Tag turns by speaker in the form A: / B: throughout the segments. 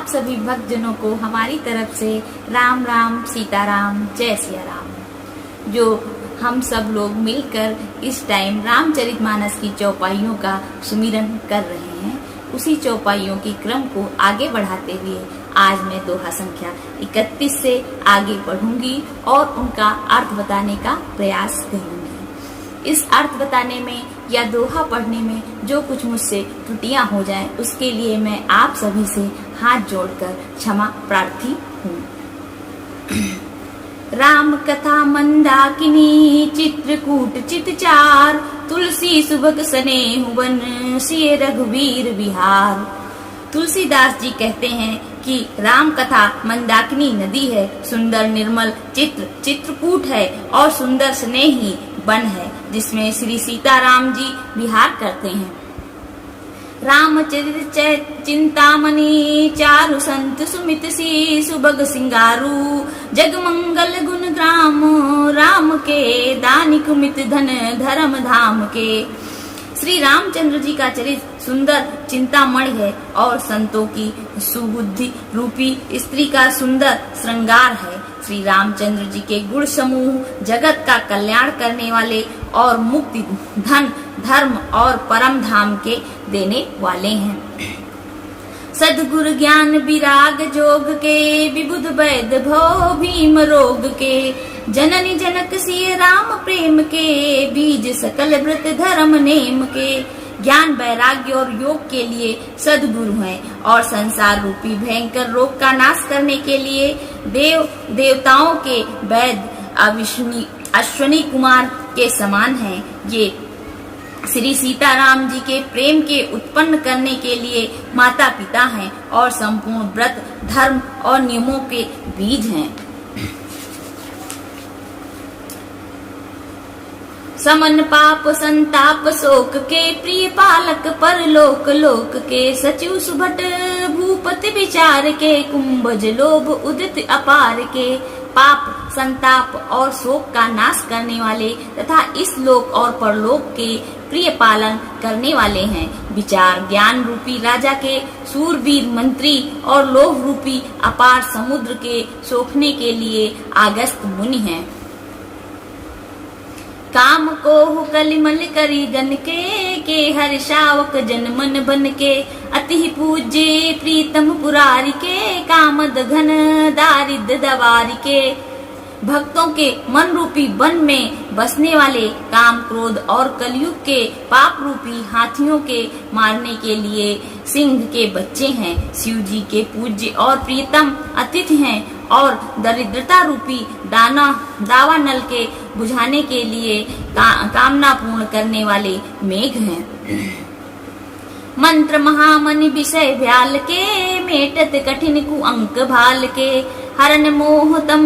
A: आप सभी भक्तजनों को हमारी तरफ से राम राम, सीताराम, जय सिया राम। जो हम सब लोग मिलकर इस टाइम रामचरितमानस की चौपाइयों का सुमिरन कर रहे हैं, उसी चौपाइयों की क्रम को आगे बढ़ाते हुए आज मैं दोहा संख्या 31 से आगे बढ़ूंगी और उनका अर्थ बताने का प्रयास करूंगी। इस अर्थ बताने में या दोहा पढ़ने में जो कुछ मुझसे त्रुटियां हो जाएं, उसके लिए मैं आप सभी से हाथ जोड़कर क्षमा प्रार्थी हूँ। राम कथा मंदाकिनी चित्रकूट चितचार, तुलसी सुभग स्नेह वन सिय रघुवीर विहार। तुलसीदास जी कहते हैं कि राम कथा मंदाकिनी नदी है, सुंदर निर्मल चित्रकूट है और सुंदर स्नेही वन है, जिसमें श्री सीताराम जी विहार करते हैं। रामचरित चिंतामणि चारु संत सुमित सी, सुभग सिंगारू जग मंगल गुण ग्राम, राम के दानि कुमित धन धर्म धाम के। श्री रामचंद्र जी का चरित्र सुंदर चिंतामणि है और संतों की सुबुद्धि रूपी स्त्री का सुंदर श्रृंगार है। श्री रामचंद्र जी के गुण समूह जगत का कल्याण करने वाले और मुक्ति, धन, धर्म और परम धाम के देने वाले हैं। सद्गुरु ज्ञान विराग जोग के, विबुध वैद भव भीम रोग के। जननी जनक सिय राम प्रेम के, बीज सकल व्रत धर्म नेम के। ज्ञान, वैराग्य और योग के लिए सद्गुरु हैं और संसार रूपी भयंकर रोग का नाश करने के लिए देवताओं के वैद अश्विनी कुमार के समान हैं। ये श्री सीताराम जी के प्रेम के उत्पन्न करने के लिए माता पिता हैं और संपूर्ण व्रत, धर्म और नियमों के बीज हैं। समन पाप संताप शोक के, प्रिय पालक पर लोक लोक के। सचिव सुभट भूपति विचार के, कुंभज लोभ उदित अपार के। पाप, संताप और शोक का नाश करने वाले तथा इस लोक और परलोक के प्रिय पालन करने वाले हैं। विचार ज्ञान रूपी राजा के सूरवीर मंत्री और लोभ रूपी अपार समुद्र के सोखने के लिए आगस्त मुनि हैं। काम को कलिमल करी गन के हर शावक जन मन बन के। अति पूज्य प्रीतम पुरारी के, कामद घन दारिद्र दवारी के। भक्तों के मन रूपी वन में बसने वाले काम, क्रोध और कलयुग के पाप रूपी हाथियों के मारने के लिए सिंह के बच्चे हैं। शिव जी के पूज्य और प्रियतम अतिथि हैं और दरिद्रता रूपी दावा नल के बुझाने के लिए कामना पूर्ण करने वाले मेघ हैं। मंत्र महामनि विषय भ्याल के, मेटत कठिन कुअंक भाल के। हरन मोह तम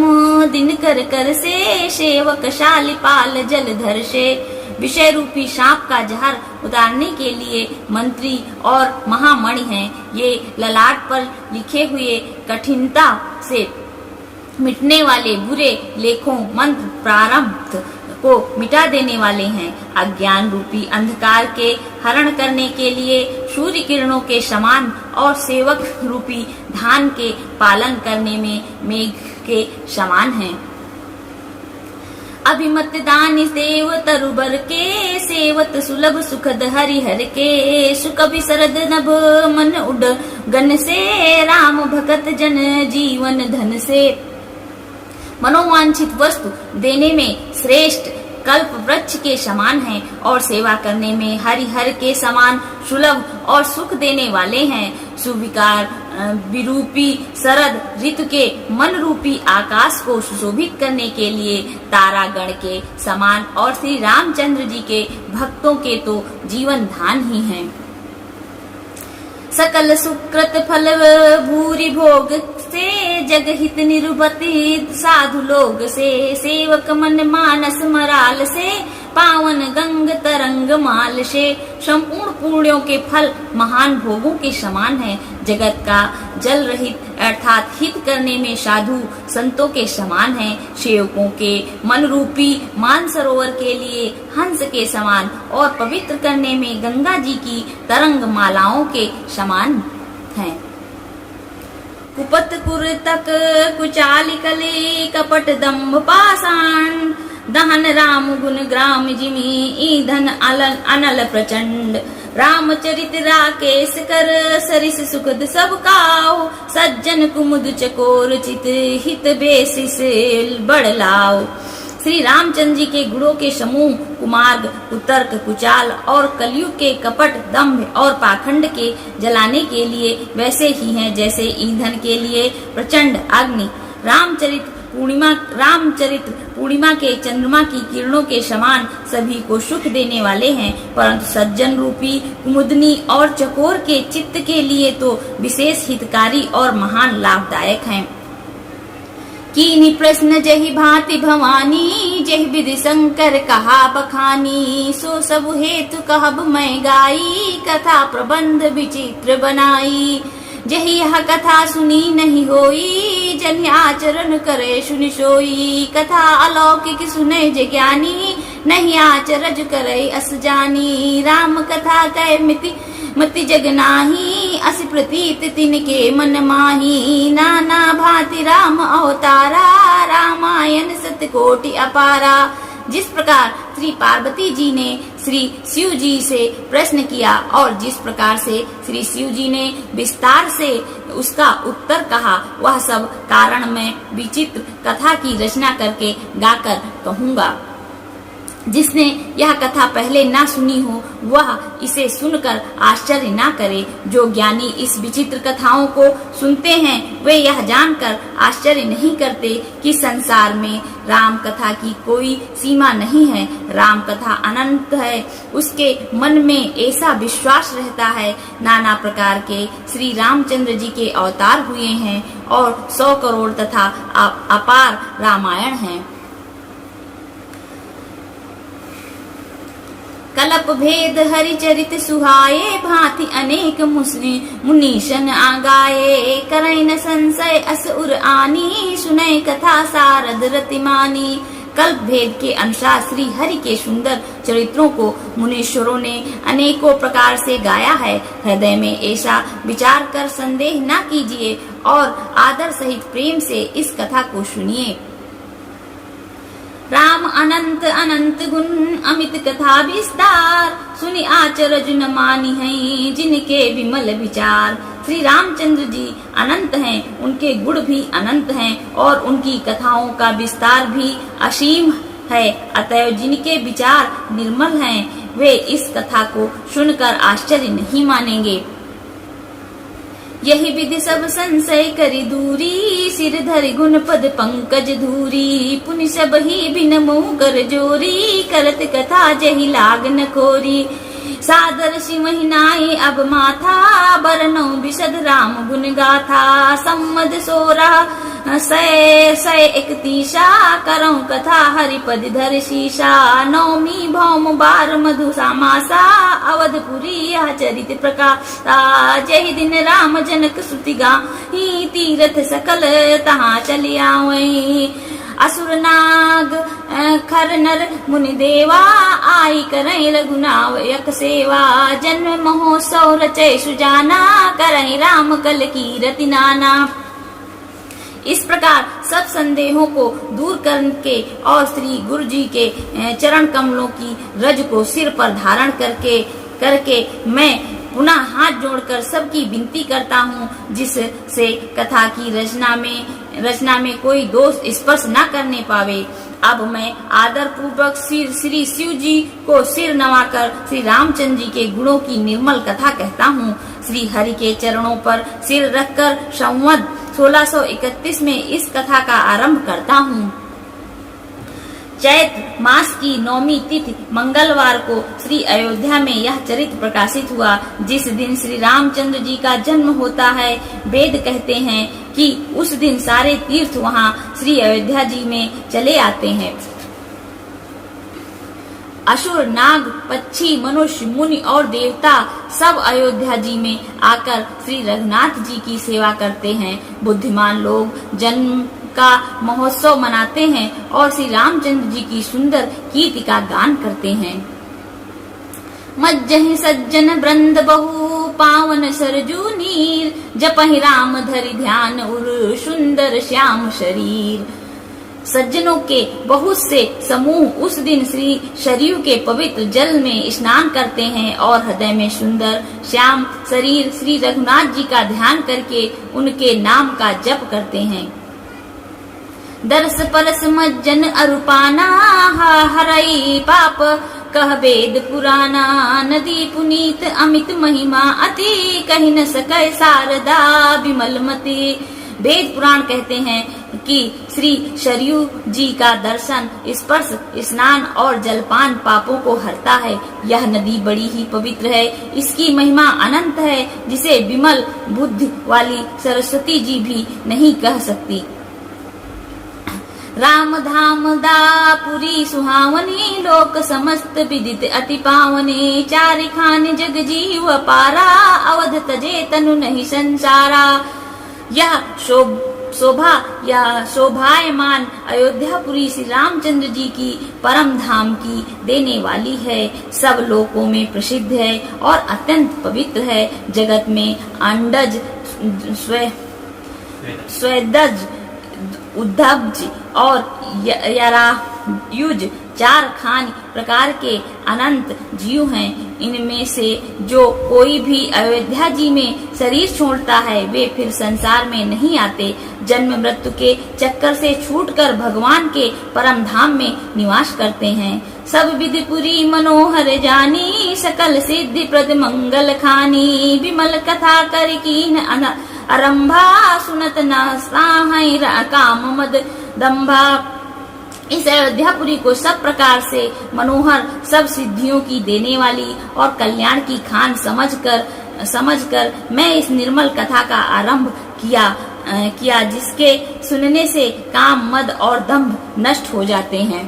A: दिन कर कर से, सेवक शालिपाल जलधर से। विषय रूपी सांप का जहर उतारने के लिए मंत्री और महामणि हैं। ये ललाट पर लिखे हुए कठिनता से मिटने वाले बुरे लेखों मंत्र प्रारब्ध को मिटा देने वाले हैं। अज्ञान रूपी अंधकार के हरण करने के लिए सूर्य किरणों के समान और सेवक रूपी धान के पालन करने में मेघ के समान हैं। अभिमत दान देव तरुबर के, सेवत सुलभ सुखद हरिहर के। सुख विसरद नभ मन उड गन से, राम भगत जन जीवन धन से। मनोवांछित वस्तु देने में श्रेष्ठ कल्प वृक्ष के समान हैं और सेवा करने में हरिहर के समान सुलभ और सुख देने वाले हैं। सुविकार विरूपी शरद ऋतु के मन रूपी आकाश को सुशोभित करने के लिए तारागण के समान और श्री रामचंद्र जी के भक्तों के तो जीवन धान ही हैं। सकल सुकृत फल भूरि भोग से, जग हित निरुपति साधु लोग से। सेवक मन मानस मराल से, पावन गंग तरंग माल से। संपूर्ण पुण्यों के फल महान भोगों के समान है। जगत का जल रहित अर्थात हित करने में साधु संतों के समान है। सेवकों के मन रूपी मानसरोवर के लिए हंस के समान और पवित्र करने में गंगा जी की तरंग मालाओं के समान है। कुपत कुरतक कुचाली कले कपट दम्भ पाषाण दहन राम गुण ग्राम जिमी ईंधन अनल प्रचंड रामचरित राकेश कर सरिस सुखद सब काओ सज्जन कुमुद चकोर चित हित बेसिस बड़ लाओ। श्री रामचंद्र जी के गुणों के समूह कुमार्ग कुतर्क कुचाल और कलयुग के कपट दंभ और पाखंड के जलाने के लिए वैसे ही हैं जैसे ईंधन के लिए प्रचंड अग्नि। रामचरित पूर्णिमा के चंद्रमा की किरणों के समान सभी को सुख देने वाले हैं, परंतु सज्जन रूपी कुमुदनी और चकोर के चित्त के लिए तो विशेष हितकारी और महान लाभदायक हैं। कीनी प्रश्न जहि भांति भवानी जहि विधि शंकर कहा बखानी सो सब हेतु कहब मैं गाई कथा प्रबंध विचित्र बनाई। जहि यह कथा सुनी नहीं होई जन आचरण करे सुनि सोई। कथा अलौकिक सुने जे ज्ञानी नहीं आचरज करे अस जानी। राम कथा कह मति जग नाही अस प्रतीत तिनके मन माही। नाना भांति राम अवतारा रामायण सतकोटि अपारा। जिस प्रकार श्री पार्वती जी ने श्री शिव जी से प्रश्न किया और जिस प्रकार से श्री शिव जी ने विस्तार से उसका उत्तर कहा वह सब कारण मैं विचित्र कथा की रचना करके गाकर कहूँगा। जिसने यह कथा पहले ना सुनी हो वह इसे सुनकर आश्चर्य ना करे। जो ज्ञानी इस विचित्र कथाओं को सुनते हैं वे यह जानकर आश्चर्य नहीं करते कि संसार में राम कथा की कोई सीमा नहीं है। राम कथा अनंत है। उसके मन में ऐसा विश्वास रहता है नाना प्रकार के श्री रामचंद्र जी के अवतार हुए हैं और 100 करोड़ तथा अपार रामायण हैं। कलप भेद हरिचरित सुहाये भांति अनेक मुनीशन आगाये। करई न संशय अस उर आनी सुनय कथा सारद रतिमानी। कल्प भेद के अनुसार श्री हरि के सुंदर चरित्रों को मुनीश्वरों ने अनेकों प्रकार से गाया है। हृदय में ऐसा विचार कर संदेह न कीजिए और आदर सहित प्रेम से इस कथा को सुनिए। राम अनंत अनंत गुण अमित कथा विस्तार सुनि आचरज न मानी है जिनके विमल विचार। श्री रामचंद्र जी अनंत हैं, उनके गुण भी अनंत हैं और उनकी कथाओं का विस्तार भी असीम है। अतएव जिनके विचार निर्मल हैं वे इस कथा को सुनकर आश्चर्य नहीं मानेंगे। यही विधि सब संशय करी दूरी सिर धरि गुण पद पंकज धूरी। पुनि सब ही बिन मुँह कर जोरी करत कथा जही लाग न खोरी। सादर सिमहि नाई अब माथा बरनौ विशद राम गुण गाथा। सम्मद 1631 करौ कथा हरिपद धर शीशा। नौमी भौम बार मधु सामासा अवधपुरी यह चरित प्रकाशा। जहि दिन राम जनक सुति गाही तीरथ सकल तहाँ चली आवई। असुर नाग खर नर मुनि देवा आई करई रघुनायक सेवा। जन्म महोत्सव रचय सुजाना करई राम कल की रति नाना। इस प्रकार सब संदेहों को दूर करके और श्री गुरु जी के चरण कमलों की रज को सिर पर धारण करके मैं पुनः हाथ जोड़कर सबकी विनती करता हूँ जिससे कथा की रचना में कोई दोष स्पर्श न करने पावे। अब मैं आदर पूर्वक श्री शिव जी को सिर नवाकर श्री रामचंद्र जी के गुणों की निर्मल कथा कहता हूँ। श्री हरि के चरणों पर सिर रखकर संवत 1631 में इस कथा का आरंभ करता हूँ। चैत्र मास की 9वीं तिथि मंगलवार को श्री अयोध्या में यह चरित्र प्रकाशित हुआ। जिस दिन श्री रामचंद्र जी का जन्म होता है वेद कहते हैं कि उस दिन सारे तीर्थ वहां श्री अयोध्या जी में चले आते हैं। असुर नाग पक्षी मनुष्य मुनि और देवता सब अयोध्या जी में आकर श्री रघुनाथ जी की सेवा करते हैं। बुद्धिमान लोग जन्म का महोत्सव मनाते हैं और श्री रामचंद्र जी की सुंदर कीर्ति का गान करते हैं। मज्जहि सज्जन वृंद बहु पावन सरजू नीर, जपहि राम धरि ध्यान उर सुंदर श्याम शरीर। सज्जनों के बहुत से समूह उस दिन श्री शरीर के पवित्र जल में स्नान करते हैं और हृदय में सुंदर श्याम शरीर श्री रघुनाथ जी का ध्यान करके उनके नाम का जप करते हैं। दरस परस मज्जन अरुपाना, हरई पाप कह वेद पुराना, नदी पुनीत अमित महिमा, अति कहि न सकै शारदा विमल मति। वेद पुराण कहते हैं कि श्री सरयू जी का दर्शन, स्पर्श, स्नान और जलपान पापों को हरता है। यह नदी बड़ी ही पवित्र है, इसकी महिमा अनंत है, जिसे विमल बुद्धि वाली सरस्वती जी भी नहीं कह सकती। राम धाम दापुरी सुहावनी, लोक समस्त विदित अति पावने, चारि खान जग जीव पारा, अवध तजे तनु नहीं संसारा। यह शोभा या शोभायमान अयोध्यापुरी श्री रामचंद्र जी की परम धाम की देने वाली है, सब लोकों में प्रसिद्ध है और अत्यंत पवित्र है। जगत में अंडज, स्वेदज, उद्धवज और यरायुज चार खान प्रकार के अनंत जीव हैं। इनमें से जो कोई भी अयोध्या जी में शरीर छोड़ता है वे फिर संसार में नहीं आते, जन्म मृत्यु के चक्कर से छूटकर भगवान के परम धाम में निवास करते हैं। सब विधिपुरी मनोहर जानी, सकल सिद्धि प्रद मंगल खानी, विमल कथा कर कीन आरंभा, सुनत न साहै काम मद दम्भा। इस अयोध्यापुरी को सब प्रकार से मनोहर, सब सिद्धियों की देने वाली और कल्याण की खान समझकर मैं इस निर्मल कथा का आरंभ किया जिसके सुनने से काम, मद और दंभ नष्ट हो जाते हैं।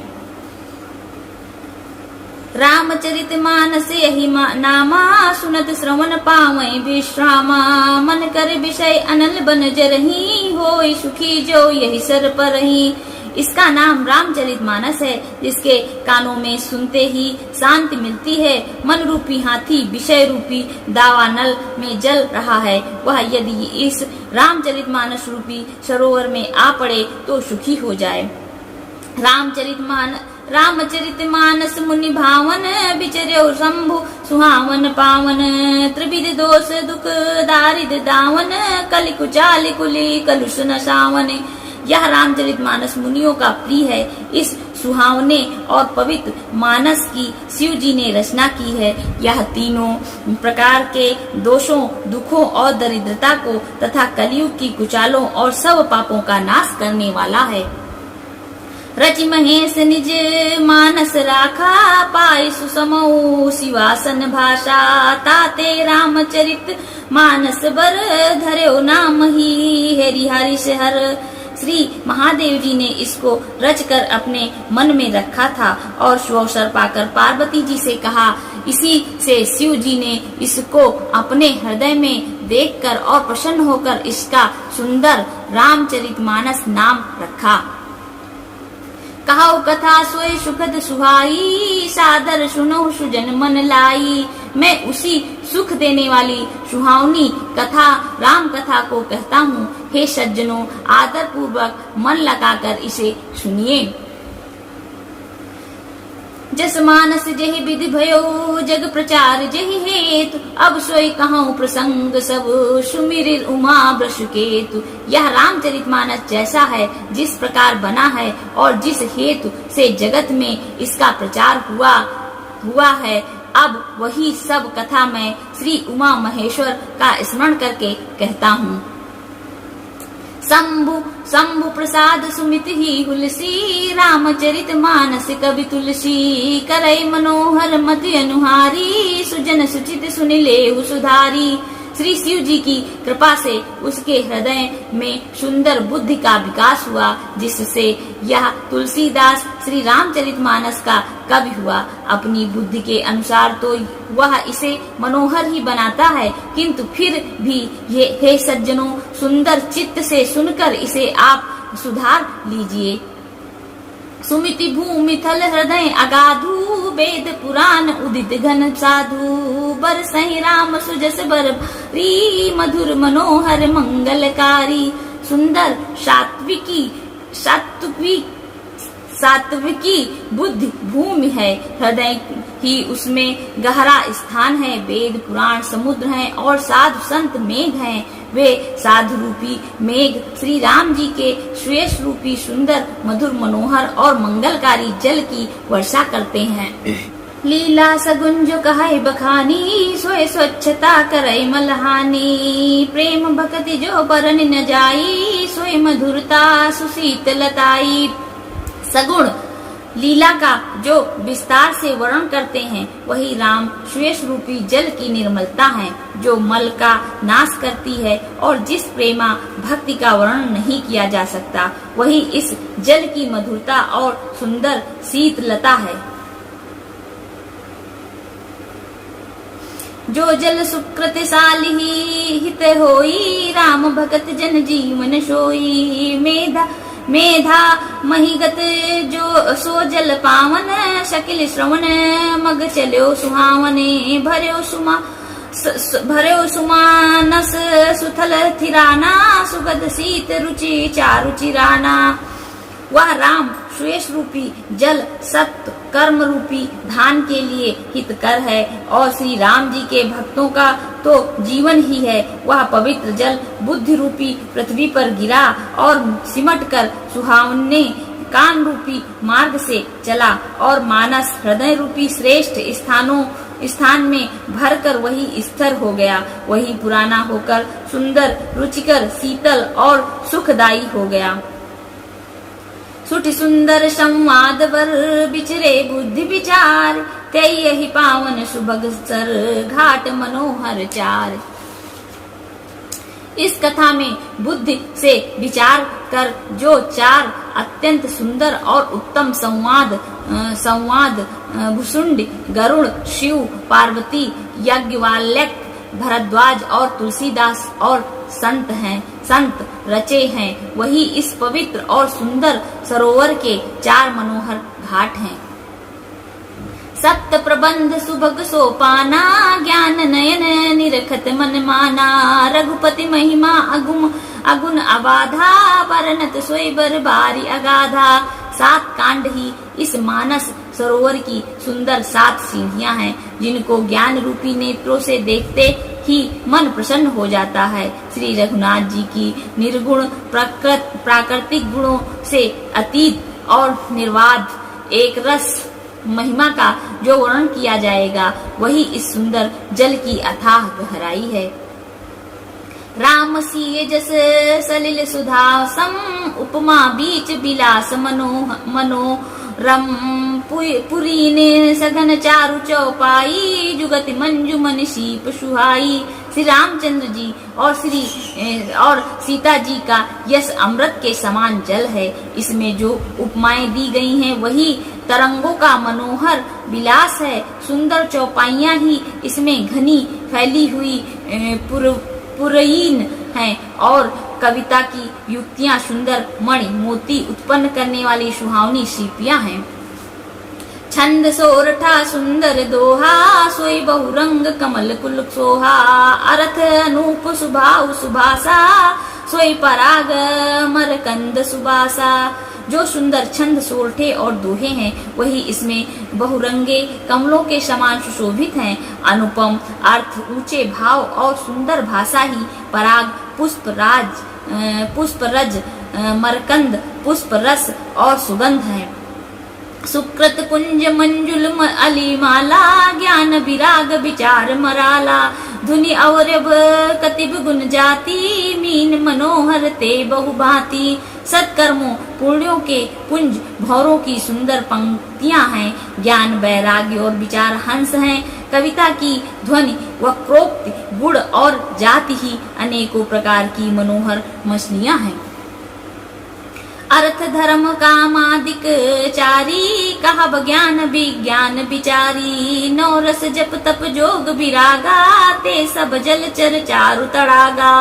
A: रामचरित मानस यही नामा, सुनत श्रवण पावै विश्रामा, मन कर विषय अनल बन जरही, होय सुखी जो यही सर परही। इसका नाम रामचरित मानस है, जिसके कानों में सुनते ही शांति मिलती है। मन रूपी हाथी विषय रूपी दावानल में जल रहा है, वह यदि इस रामचरित मानस रूपी सरोवर में आ पड़े तो सुखी हो जाए। रामचरित मानस मुनि भावन, विचर्यो शंभु सुहावन पावन, त्रिविध दोष दुख दारिद दावन, कलि कुचालि कुली कलुष न सावन। यह रामचरित मानस मुनियों का प्रिय है। इस सुहावने और पवित्र मानस की शिव जी ने रचना की है। यह तीनों प्रकार के दोषों, दुखों और दरिद्रता को तथा कलयुग की कुचालों और सब पापों का नाश करने वाला है। रचि महेश निज मानस राखा, पाई सुसमौ शिवासन भाषा, ताते रामचरित मानस बर, धर्यो नाम ही हेरि हरि हर। श्री महादेव जी ने इसको रचकर अपने मन में रखा था और अवसर पाकर पार्वती जी से कहा। इसी से शिव जी ने इसको अपने हृदय में देखकर और प्रसन्न होकर इसका सुंदर रामचरितमानस नाम रखा। कहाऊ कथा सोए सुखद सुहाई, सादर सुनो सुजन मन लाई। मैं उसी सुख देने वाली सुहावनी कथा राम कथा को कहता हूँ। हे सज्जनों, आदर पूर्वक मन लगाकर इसे सुनिए। जस मानस जहि विधि भयो, जग प्रचार जहि हेतु, अब सोई कहूँ प्रसंग सब, सुमिर उमा वृषकेतु। यह रामचरितमानस जैसा है, जिस प्रकार बना है और जिस हेतु से जगत में इसका प्रचार हुआ है, अब वही सब कथा मैं श्री उमा महेश्वर का स्मरण करके कहता हूँ। शंभु प्रसाद सुमित ही हुलसी, रामचरित मानस कवि तुलसी। करई मनोहर मति अनुहारी, सुजन सुचित सुनिले सुधारी। श्री शिव जी की कृपा से उसके हृदय में सुंदर बुद्धि का विकास हुआ, जिससे यह तुलसीदास श्री रामचरितमानस का कवि हुआ। अपनी बुद्धि के अनुसार तो वह इसे मनोहर ही बनाता है, किंतु फिर भी हे सज्जनों, सुंदर चित्त से सुनकर इसे आप सुधार लीजिए। सुमिति भूमि थल हृदय अगाधु, वेद पुराण उदित घन साधु बरसहि राम सुजस बरबरी मधुर मनोहर मंगलकारी। सुंदर सात्विकी बुद्धि भूमि है, हृदय ही उसमें गहरा स्थान है। वेद पुराण समुद्र हैं और साधु संत मेघ हैं। वे साधु रूपी मेघ श्री राम जी के श्रेष्ठ रूपी सुंदर मधुर मनोहर और मंगलकारी जल की वर्षा करते हैं। लीला सगुन जो कहे बखानी सोए स्वच्छता करे मलहानी। प्रेम भक्ति जो बरन न जाई सोए मधुरता सुशीतलताई। सगुण लीला का जो विस्तार से वर्णन करते हैं वही राम श्वेष रूपी जल की निर्मलता है जो मल का नाश करती है और जिस प्रेमा भक्ति का वर्णन नहीं किया जा सकता वही इस जल की मधुरता और सुंदर शीतलता है। जो जल सुकृतशाली हित होई राम भगत जन जीवन सोई। मेधा महिगत जो सो जल पावन शकिल श्रवण मग चलो सुहावने। भर्यो सुमानस सुथल थिराना सुगध शीत रुचि चारुचि राना। वह राम श्वेष रूपी जल सत्य कर्म रूपी धान के लिए हितकर है और श्री राम जी के भक्तों का तो जीवन ही है। वह पवित्र जल बुद्धि रूपी पृथ्वी पर गिरा और सिमट कर सुहावने कान रूपी मार्ग से चला और मानस हृदय रूपी श्रेष्ठ स्थान में भरकर वही स्थिर हो गया। वही पुराना होकर सुंदर रुचिकर शीतल और सुखदायी हो गया। सुठ सुंदर संवाद वर बिचरे बुद्धि विचार ते यही पावन सुभग सर घाट मनोहर चार। इस कथा में बुद्धि से विचार कर जो चार अत्यंत सुंदर और उत्तम संवाद भुसुंड गरुड़ शिव पार्वती याज्ञवल्क्य भरद्वाज और तुलसीदास और संत रचे हैं वही इस पवित्र और सुंदर सरोवर के चार मनोहर घाट हैं। सप्त प्रबंध सुभग सोपाना ज्ञान नयन निरखत मन माना। रघुपति महिमा अगुण अबाधा परनत सोई बर बारी अगाधा। 7 कांड ही इस मानस सरोवर की सुंदर 7 सीढ़ियां हैं जिनको ज्ञान रूपी नेत्रों से देखते ही मन प्रसन्न हो जाता है। श्री रघुनाथ जी की निर्गुण प्राकृतिक गुणों से अतीत और निर्वाध एक रस महिमा का जो वर्णन किया जाएगा वही इस सुंदर जल की अथाह गहराई है। राम सीय जस सलिल सुधा सम उपमा बीच बिलास मनोरम। पुरी ने सघन चारु चौपाई जुगति मंजू मन शीप सुहाई। श्री रामचंद्र जी और सीता जी का यश अमृत के समान जल है। इसमें जो उपमाएं दी गई हैं वही तरंगों का मनोहर विलास है। सुंदर चौपाइयां ही इसमें घनी फैली हुई पुरयीन हैं और कविता की युक्तियां सुंदर मणि मोती उत्पन्न करने वाली सुहावनी शिल्पियां हैं। छंद सोरठा सुंदर दोहा सोई बहुरंग कमल कुल सोहा। अर्थ अनूप सुभाव सुभाषा सोई पराग मरकंद सुबासा। जो सुंदर छंद सोरठे और दोहे हैं वही इसमें बहुरंगे कमलों के समान सुशोभित हैं। अनुपम अर्थ ऊंचे भाव और सुंदर भाषा ही पराग पुष्परज मरकंद पुष्प रस और सुगंध है। सुकृत कुंज मंजुल अलीमाला ज्ञान विराग विचार मराला। धुनि अवरब कतिब गुण जाति मीन मनोहर ते बहुभांति। सत्कर्मों पुण्यों के पुंज भौरों की सुंदर पंक्तियां हैं। ज्ञान वैराग्य और विचार हंस हैं। कविता की ध्वनि वक्रोक्ति गुण और जाति ही अनेकों प्रकार की मनोहर मछलियां हैं। अर्थ धर्म कामादिक चारी कहब ज्ञान विज्ञान विचारी। नौ रस जप तप जोग विरागा ते सब जल चर चारु तड़ागा।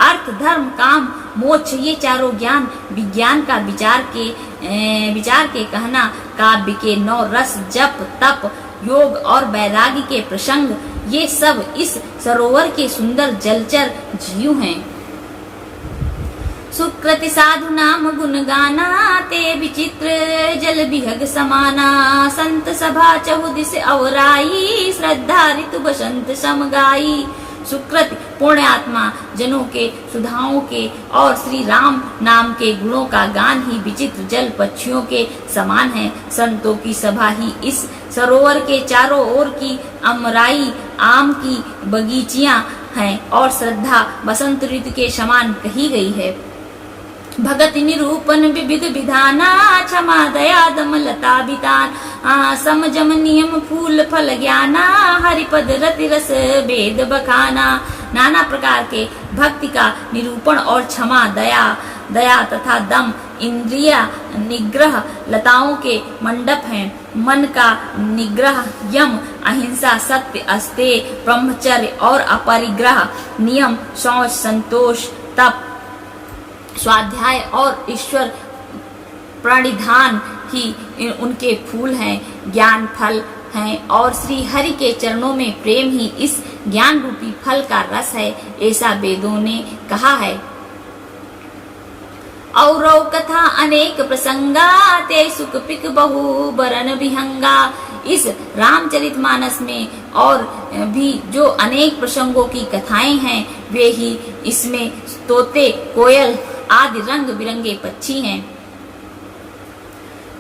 A: अर्थ धर्म काम मोक्ष ये चारों ज्ञान विज्ञान का विचार के कहना, काव्य के 9 रस जप तप योग और वैराग्य के प्रसंग, ये सब इस सरोवर के सुंदर जलचर जीव हैं। सुकृति साधु नाम गुण गाना, ते विचित्र जल बिहग समाना। संत सभा चहुदिस अवराई, श्रद्धा ऋतु बसंत समगाई। सुकृत पुण्य आत्मा जनों के सुधाओं के और श्री राम नाम के गुणों का गान ही विचित्र जल पक्षियों के समान है। संतों की सभा ही इस सरोवर के चारों ओर की अमराई आम की बगीचियां हैं और श्रद्धा बसंत ऋतु के समान कही गई है। भगत निरूपण विविध विधाना, क्षमा दया दम लता बितान। समजम नियम फूल फल ज्ञाना, हरिपद रति रस वेद बखाना। नाना प्रकार के भक्ति का निरूपण और क्षमा दया तथा दम इंद्रिया निग्रह लताओं के मंडप हैं। मन का निग्रह यम अहिंसा सत्य अस्तेय ब्रह्मचर्य और अपरिग्रह नियम शौच संतोष तप स्वाध्याय और ईश्वर प्रणिधान ही उनके फूल हैं, ज्ञान फल हैं और श्री हरि के चरणों में प्रेम ही इस ज्ञान रूपी फल का रस है, ऐसा वेदों ने कहा है। औरौ कथा अनेक प्रसंगा, ते सुख पिक बहु बरन विहंगा। इस रामचरितमानस में और भी जो अनेक प्रसंगों की कथाएं हैं, वे ही इसमें तोते कोयल आदि रंग बिरंगे पक्षी हैं।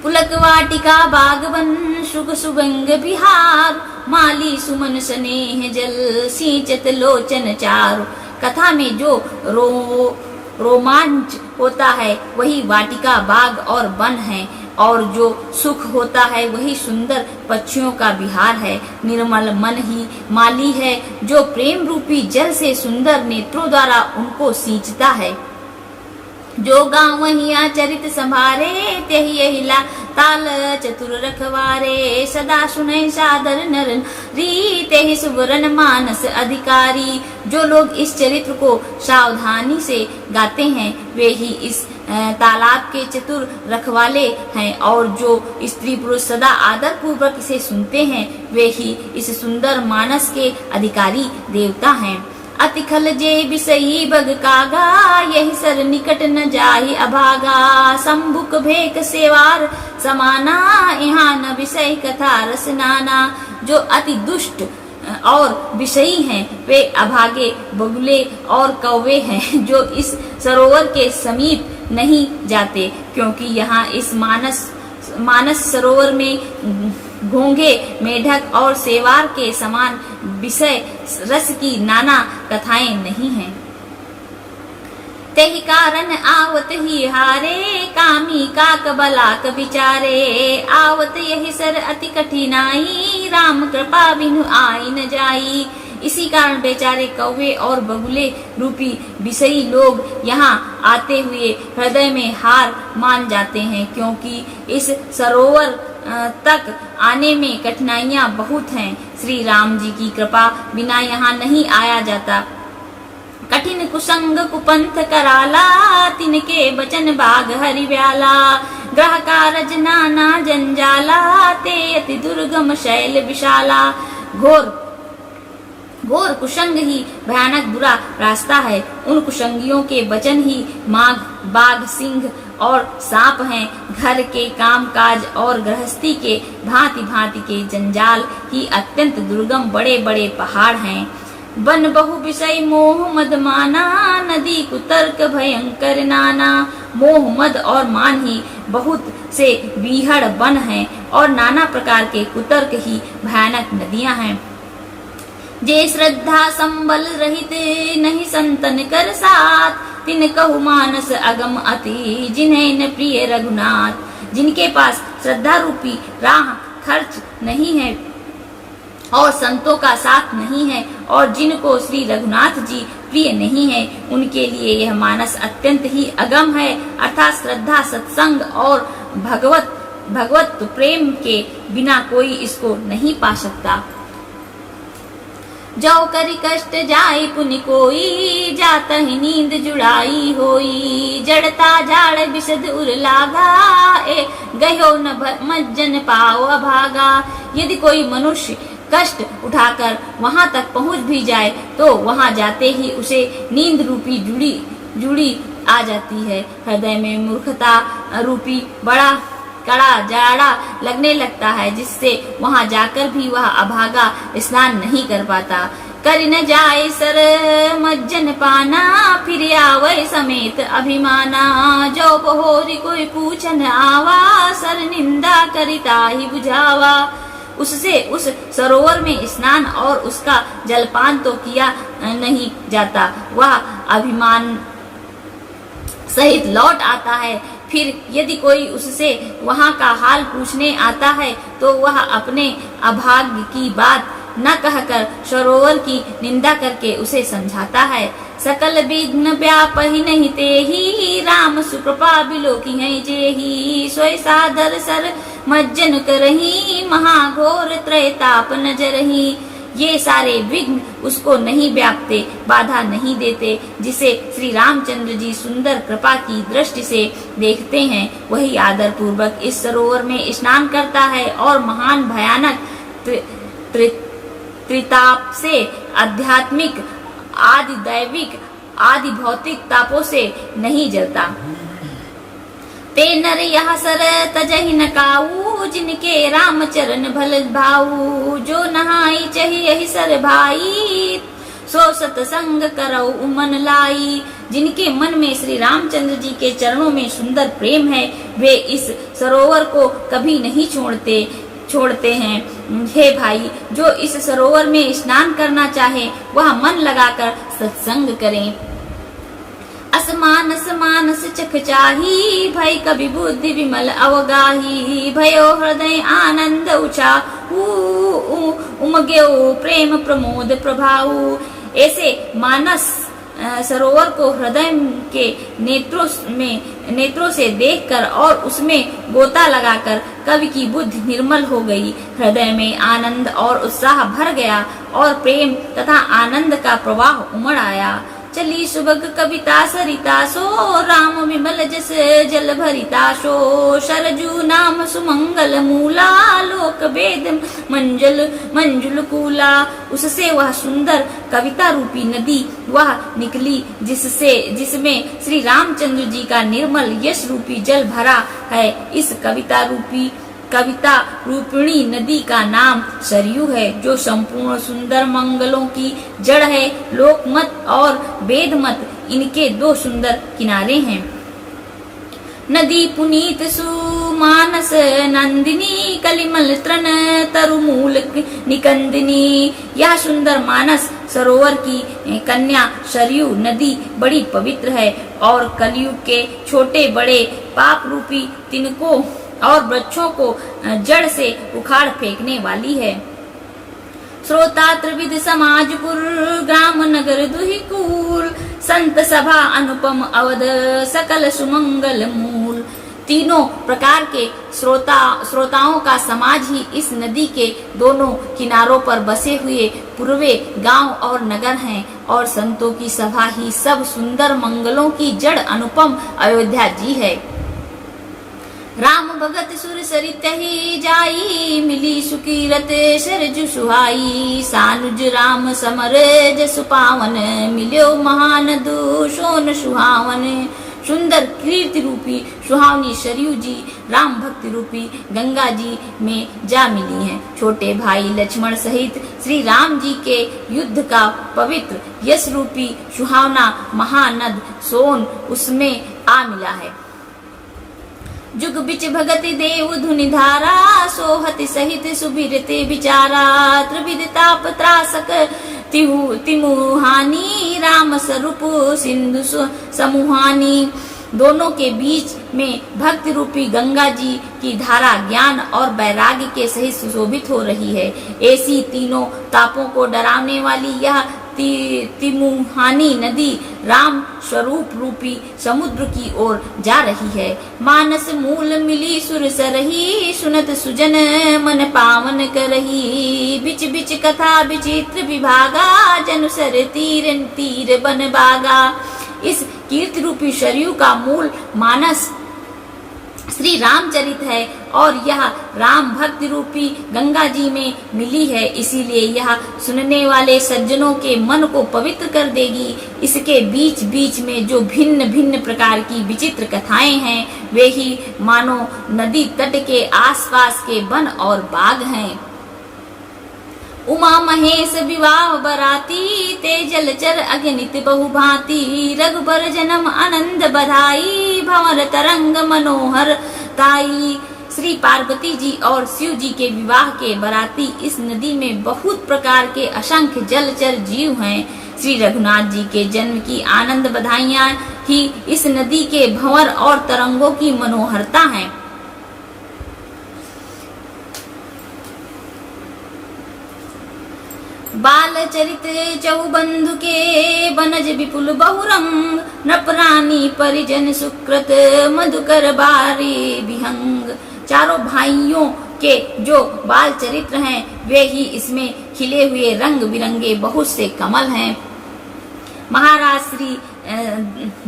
A: पुलक वाटिका बागवन सुख सुगंग बिहार, माली सुमन स्नेह जल सिंचत लोचन चारु। कथा में जो रोमांच होता है वही वाटिका बाग और वन है, और जो सुख होता है वही सुंदर पक्षियों का विहार है। निर्मल मन ही माली है, जो प्रेम रूपी जल से सुंदर नेत्रों द्वारा उनको सींचता है। जो गाँव वहिया चरित संभारे, त्यही यहिला ताल चतुर रखवारे। सदा सुनै सादर नर री, त्यही सुवरन मानस अधिकारी। जो लोग इस चरित्र को सावधानी से गाते हैं, वे ही इस तालाब के चतुर रखवाले हैं, और जो स्त्री पुरुष सदा आदर पूर्वक इसे सुनते हैं, वे ही इस सुंदर मानस के अधिकारी देवता हैं। अति खल जे बिसई बग कागा, यही सर निकट न जाहि अभागा। संभुक भेक सेवार समाना, यहाँ न विषय कथा रस नाना। जो अति दुष्ट और विषयी हैं, वे अभागे बगुले और कौवे हैं, जो इस सरोवर के समीप नहीं जाते, क्योंकि यहाँ इस मानस सरोवर में घोंघे मेढक और सेवार के समान विषय रस की नाना कथाएं नहीं हैं। तेहि कारण आवत ही हारे, कामी काक बलाक विचारे। आवत यही सर अति कठिनाई, राम कृपा बिनु आई न जाई। इसी कारण बेचारे कौवे और बगुले रूपी विषयी लोग यहाँ आते हुए हृदय में हार मान जाते हैं, क्योंकि इस सरोवर तक आने में कठिनाइयाँ बहुत हैं। श्री राम जी की कृपा बिना यहाँ नहीं आया जाता। कठिन कुसंग कुपंथ कराला, तिनके बचन बाग हरि व्याला। ग्रह कारज नाना जंजाला, ते अति दुर्गम शैल विशाला। घोर कुसंग ही भयानक बुरा रास्ता है। उन कुसंगियों के वचन ही माघ बाघ सिंह और सांप हैं। घर के काम काज और गृहस्थी के भांति भांति के जंजाल ही अत्यंत दुर्गम बड़े बड़े पहाड़ हैं। वन बहु विषय मोह मद माना, नदी कुतर्क भयंकर नाना। मोह मद और मान ही बहुत से बीहड़ वन हैं, और नाना प्रकार के कुतर्क ही भयानक नदियां हैं। जे श्रद्धा संबल रहित नहीं संतन कर साथ, तिन कहु मानस अगम अति, जिन्हें न प्रिय रघुनाथ। जिनके पास श्रद्धा रूपी राह खर्च नहीं है और संतों का साथ नहीं है, और जिनको श्री रघुनाथ जी प्रिय नहीं है, उनके लिए यह मानस अत्यंत ही अगम है। अर्थात श्रद्धा सत्संग और भगवत प्रेम के बिना कोई इसको नहीं पा सकता। जो करी कष्ट जाय पुनि कोई, जाता ही नींद जुड़ाई होई। जड़ता जाड़ विशद उर लागा, ए गयो न मज्जन पाओ अभागा। यदि कोई मनुष्य कष्ट उठाकर वहां तक पहुंच भी जाए तो वहां जाते ही उसे नींद रूपी जुड़ी आ जाती है। हृदय में मूर्खता रूपी बड़ा कड़ा जाड़ा लगने लगता है, जिससे वहां जाकर भी वह अभागा स्नान नहीं कर पाता। कर न जाए सर मज्जन पाना, फिर आवे समेत अभिमाना। जो बहोरी कोई पूछन आवा, सर निंदा करिता ही बुझावा। उससे उस सरोवर में स्नान और उसका जलपान तो किया नहीं जाता, वह अभिमान सहित लौट आता है। फिर यदि कोई उससे वहां का हाल पूछने आता है तो वह अपने अभाग्य की बात न कहकर सरोवर की निंदा करके उसे समझाता है। सकल विघ्न व्यापहि नहीं तेहि, राम सुकृपा बिलोकी है जेहि। सोई सादर सर मज्जन करही, महाघोर त्रैताप नजरही। ये सारे विघ्न उसको नहीं व्यापते, बाधा नहीं देते। जिसे श्री रामचंद्र जी सुंदर कृपा की दृष्टि से देखते हैं, वही आदर पूर्वक इस सरोवर में स्नान करता है और महान भयानक त्रिताप से, आध्यात्मिक आदि दैविक आदि भौतिक तापों से नहीं जलता। ते नर यह सर तजहि न काऊ, जिनके राम चरण भल भाऊ। जो नहाई चही यही सर भाई, सो सतसंग करौ मन लाई। जिनके मन में श्री रामचंद्र जी के चरणों में सुंदर प्रेम है, वे इस सरोवर को कभी नहीं छोड़ते हैं। हे भाई, जो इस सरोवर में स्नान करना चाहे वह मन लगाकर सत्संग करें। असमानस मानस चख चाही, भय कवि बुद्धि विमल अवगाही। भयो हृदय आनंद उछाऊ, उमग्यो प्रेम प्रमोद प्रभाऊ। ऐसे मानस सरोवर को हृदय के नेत्रों से देखकर और उसमें गोता लगाकर कवि की बुद्धि निर्मल हो गई। हृदय में आनंद और उत्साह भर गया और प्रेम तथा आनंद का प्रवाह उमड़ आया। चली सुबग कविता सरिता सो, राम विमल जस जल भरिता सो। सरजू नाम सुमंगल मूला, लोक वेद मंजुल कूला। उससे वह सुंदर कविता रूपी नदी वह निकली, जिसमें श्री रामचंद्र जी का निर्मल यश रूपी जल भरा है। इस कविता रूपिणी नदी का नाम सरयू है, जो संपूर्ण सुंदर मंगलों की जड़ है। लोकमत और वेदमत इनके दो सुंदर किनारे हैं। नदी पुनीत सुमानस नंदिनी, कलिमल तृण तरुमूल निकंदिनी। यह सुंदर मानस सरोवर की कन्या सरयू नदी बड़ी पवित्र है और कलयुग के छोटे बड़े पाप रूपी तिनकों और वृक्षों को जड़ से उखाड़ फेंकने वाली है। श्रोता त्रिविध समाजपुर, ग्राम नगर दुहिकूल। संत सभा अनुपम अवध, सकल सुमंगल मूल। तीनों प्रकार के श्रोताओं का समाज ही इस नदी के दोनों किनारों पर बसे हुए पूर्वे गांव और नगर हैं, और संतों की सभा ही सब सुंदर मंगलों की जड़ अनुपम अयोध्या जी है। राम भगत सुर सरित ही जाई, मिली सुकीरत सरजु सुहाई। सानुज राम समर जसु पावन, मिल्यो महान दूषोन सुहावन। सुंदर कीर्ति रूपी सुहावनी सरयू जी राम भक्ति रूपी गंगा जी में जा मिली हैं। छोटे भाई लक्ष्मण सहित श्री राम जी के युद्ध का पवित्र यश रूपी सुहावना महानद सोन उसमें आ मिला है। जुग बिच भगति देव धुनि धारा, सोहति सहित सुबिरते विचारा। त्रिविध ताप त्रासक तिमुहानी, राम स्वरूप सिंधु समूहानी। दोनों के बीच में भक्ति रूपी गंगा जी की धारा ज्ञान और वैराग्य के सहित सुशोभित हो रही है। ऐसी तीनों तापों को डराने वाली यह तिमुहानी नदी राम स्वरूप रूपी समुद्र की ओर जा रही है। मानस मूल मिली सुर सरही, सुनत सुजन मन पावन करही। बिच बिच कथा विचित्र विभागा, जनु सर तीर तीर बन बागा। इस कीर्ति रूपी सरयू का मूल मानस श्री रामचरित है और यह राम भक्ति रूपी गंगा जी में मिली है, इसीलिए यह सुनने वाले सज्जनों के मन को पवित्र कर देगी। इसके बीच बीच में जो भिन्न भिन्न प्रकार की विचित्र कथाएं हैं, वे ही मानो नदी तट के आसपास के वन और बाग हैं। उमा महेश विवाह बराती, ते जलचर अगणित बहुभांति। रघुबर जन्म आनंद बधाई, भंवर तरंग मनोहर ताई। श्री पार्वती जी और शिव जी के विवाह के बराती इस नदी में बहुत प्रकार के असंख्य जलचर जीव हैं। श्री रघुनाथ जी के जन्म की आनंद बधाइयां ही इस नदी के भंवर और तरंगों की मनोहरता है। बाल चरित चौबंधु के बनज विपुल बहुरंग। नृपरानी परिजन सुकृत मधुकर बारी विहंग। चारों भाइयों के जो बाल चरित्र हैं, वे ही इसमें खिले हुए रंग बिरंगे बहुत से कमल हैं। महाराज श्री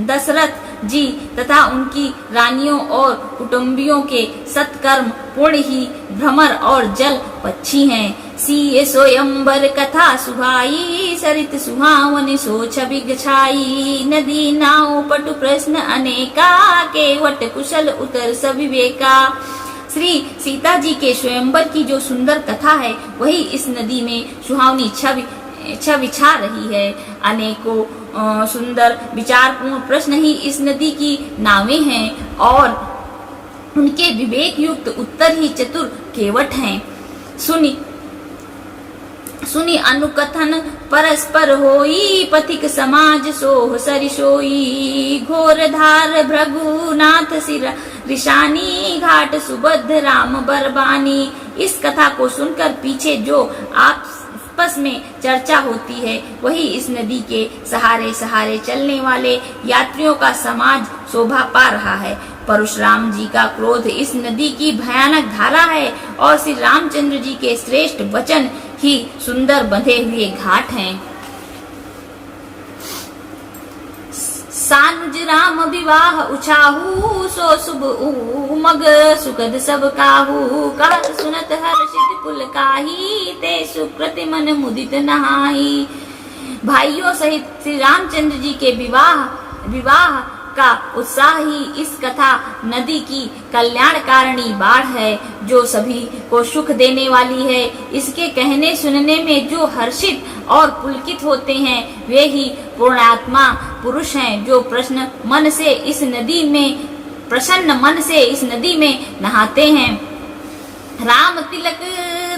A: दशरथ जी तथा उनकी रानियों और कुटुंबियों के सत्कर्म पूर्ण ही भ्रमर और जल पक्षी हैं। सीए सोयंबर कथा सुहाई, सरित सुहावन सो छवि छाई। नदी नाव पटु प्रश्न अनेका, केवट कुशल उतर सविवेका। श्री सीता जी के स्वयंवर की जो सुंदर कथा है, वही इस नदी में सुहावनी छवि छा रही है। अनेकों सुंदर विचारपूर्ण प्रश्न ही इस नदी की नावें हैं और उनके विवेक युक्त उत्तर ही चतुर केवट हैं। सुनी अनुकथन परस्पर होई, पथिक समाज सोह सरिसोई। घोर धार भृगुनाथ सिर ऋषानी, घाट सुबद्ध राम बरबानी। इस कथा को सुनकर पीछे जो आपस में चर्चा होती है, वही इस नदी के सहारे सहारे चलने वाले यात्रियों का समाज शोभा पा रहा है। परशुराम जी का क्रोध इस नदी की भयानक धारा है और श्री रामचंद्र जी के श्रेष्ठ वचन ही सुंदर बंधे हुए घाट हैं। सानुज राम विवाह उछाहू, सो शुभ उमग सुखद सब काहू। कहत सुनत हर्षित पुल काही, ते सुकृति मन मुदित नहाई। भाइयों सहित श्री रामचंद्र जी के विवाह का उत्साह ही इस कथा नदी की कल्याणकारिणी बाढ़ है, जो सभी को सुख देने वाली है। इसके कहने सुनने में जो हर्षित और पुलकित होते हैं, वे ही पूर्णात्मा पुरुष हैं, जो प्रसन्न मन से इस नदी में नहाते हैं।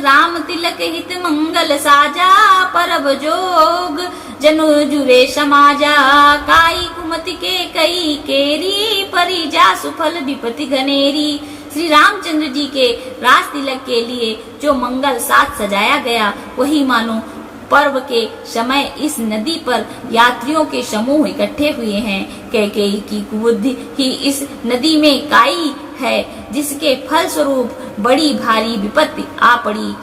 A: राम तिलक हित मंगल साजा, परब जोग जनु जुरे समाजा। काई कुमति के कई केरी, परिजा सुफल विपति घनेरी। श्री रामचंद्र जी के राज तिलक के लिए जो मंगल साथ सजाया गया, वही मानो पर्व के समय इस नदी पर यात्रियों के समूह इकट्ठे हुए हैं। कैकेयी की कुबुद्धि ही इस नदी में काई है, जिसके फल स्वरूप बड़ी भारी विपत्ति आ पड़ी।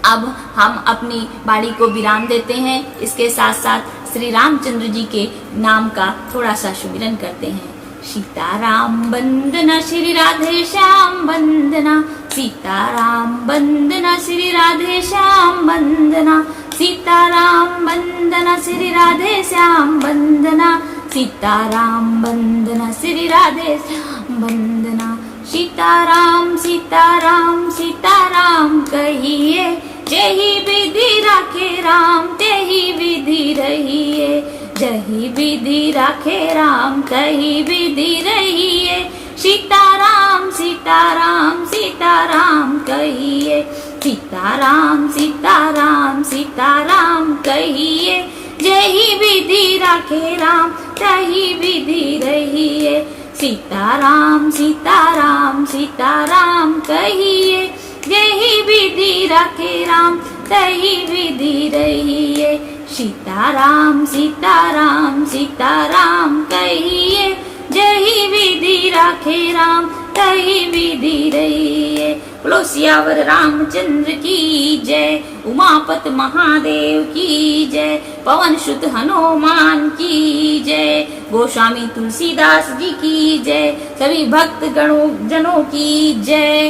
A: अब हम अपनी वाणी को विराम देते हैं। इसके साथ साथ श्री रामचंद्र जी के नाम का थोड़ा सा सुमिरन करते हैं। सीताराम वंदना श्री राधे श्याम वंदना, सीताराम वंदना श्री राधे श्याम वंदना। सीताराम वंदना श्री राधे श्याम वंदना, सीताराम वंदना श्री राधे श्याम वंदना। सीताराम सीताराम सीताराम कहिए, जही विधि राखे राम तेही विधि रहिए। जही विधि राखे राम तही विधि रहिए। सीताराम सीताराम सीताराम कहिए, सीताराम सीताराम सीताराम कहिए। जही विधि राखे राम तही विधि रहिए। सीताराम सीताराम सीताराम कहिए, जही विधि राखे राम तही विधि रहिए। सीताराम सीताराम सीताराम कहिए, जही विधि राखे राम तही विधि रहिए। बोलो सियावर रामचंद्र की जय, उमापत महादेव की जय, पवन सुत हनुमान की जय, गोस्वामी तुलसीदास जी की जय, सभी भक्त गणों जनों की जय।